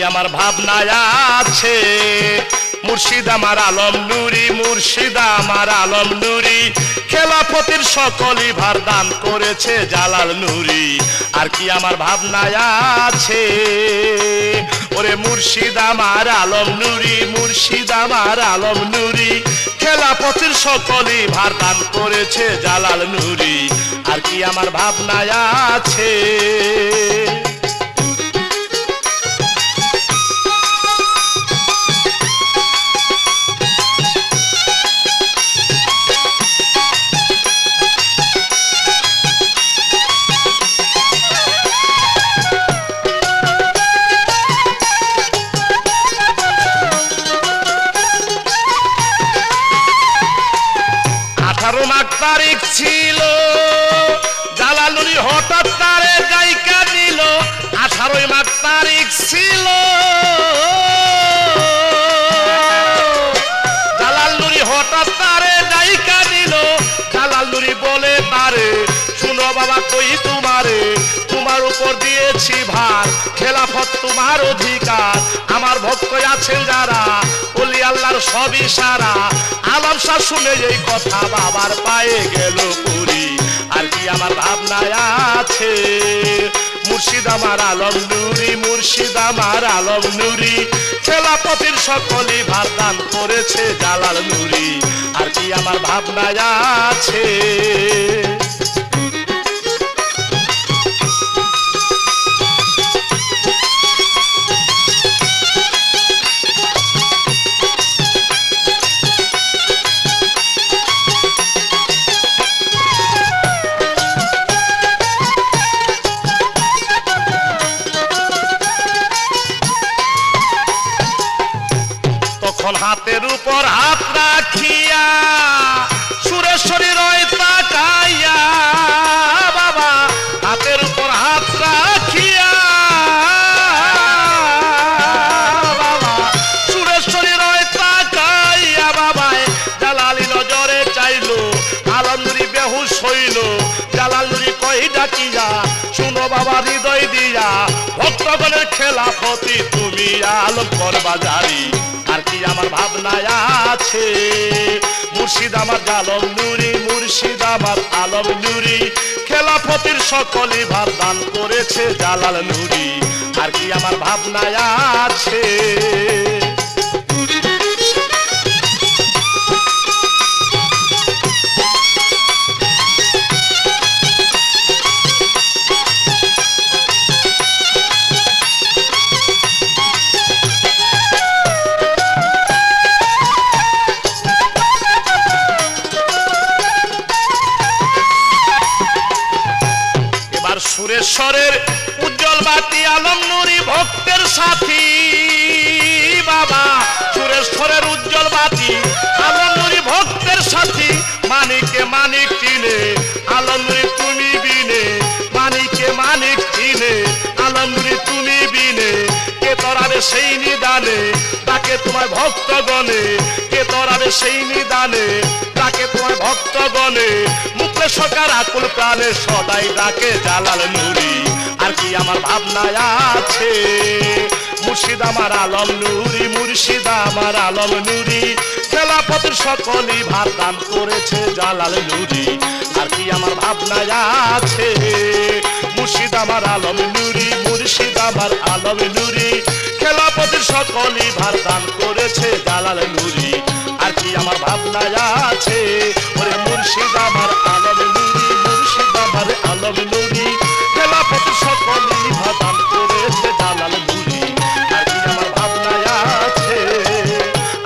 আমার ভাবনায় আছে মুর্শিদ আমার আলম নুরি, মুর্শিদ আমার আলম নুরি, খেলাফতের সকলই ভার দান করেছে জালাল নুরি। আর কি আমার ভাবনায় আছে ওরে মুর্শিদ আমার আলম নুরি, মুর্শিদ আমার আলম নুরি, খেলাফতের সকলই ভার দান করেছে জালাল নুরি। আর কি আমার ভাবনায় আছে তারিখ ছিল জালাল নুরি হঠাৎ তারে গায়িকা নিল। 18 মাঘ তারিখ ছিল জালাল নুরি হঠাৎ তারে গায়িকা নিল। জালাল নুরি বলে তারে শুনো বাবা কই তোমারে, তোমার উপর দিয়েছি ভার, খেলাফত তোমার অধিকার। আমার ভক্ত আছেন যারা ওলি আল্লাহর সব ইশারা। আলম শাহ শুনে এই কথা বাবার পায়ে গেল পুরি। আর কি আমার ভাবনায় আছে মুর্শিদ আমার আলম নুরি, মুর্শিদ আমার আলম নুরি, খেলাফতের সকলই ভার দান করেছে জালাল নুরি। আর কি আমার ভাবনায় আছে হাতের উপর হাত রাখিয়া সুরেশ্বরী রয় তাকাইয়া বাবা, হাতের উপর হাত রাখিয়া বাবা, সুরেশ্বরী রয় তাকাইয়া বাবায় জালালি নজরে চাইলো। আলম নুরি বেহুশ হইল, জালাল নুরি কই ডাকিয়া শুনো বাবা হৃদয় দিয়া, ভক্তগণের খেলাফতি তুমি আলম করবা জারি। আর কি আমার ভাবনায় আছে মুর্শিদ আমার আলম নুরি, মুর্শিদ আমার আলম নুরি, খেলাফতের সকলই ভার দান করেছে জালাল নুরি। আর কি আমার ভাবনায় আছে সুরেশ্বরের উজ্জ্বল বাতি আলম নুরি ভক্তের সাথী বাবা, সুরেশ্বরের উজ্জ্বল বাতি আলম নুরি ভক্তের সাথী। মানিকে মানিক চিনে আলম নুরি তুমি বিনে, মানিকে মানিক চিনে আলম নুরি তুমি বিনে, কে তরাবে সেই নিদানে তাকে তোমার ভক্তগণে, কে তরাবে সেই নিদানে তাকে তোমার ভক্তগণে, মুখে সকার আকুল প্রাণে সদাই ডাকে জালাল নুরি। আর কি আমার ভাবনায় আছে মুর্শিদ আমার আলম নুরি, মুর্শিদ আমার আলম নুরি, খেলাফতের সকলই ভার দান করেছে জালাল নুরি। আর কি আমার ভাবনায় আছে মুর্শিদ আমার আলম নুরি, মুর্শিদ আমার আলম নুরি, খেলাফতের সকলই ভার দান করেছে জালাল নুরি। আর কি আমার ভাবনায় আছে ওরে মুর্শিদ আমার আলম নুরি, মুর্শিদ আমার আলম নুরি, খেলাফতের সকলই ভার দান করেছে জালাল নুরি। আর কি আমার ভাবনায় আছে,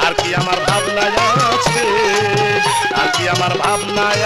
আর কি আমার ভাবনায় আছে, আর কি আমার ভাবনায়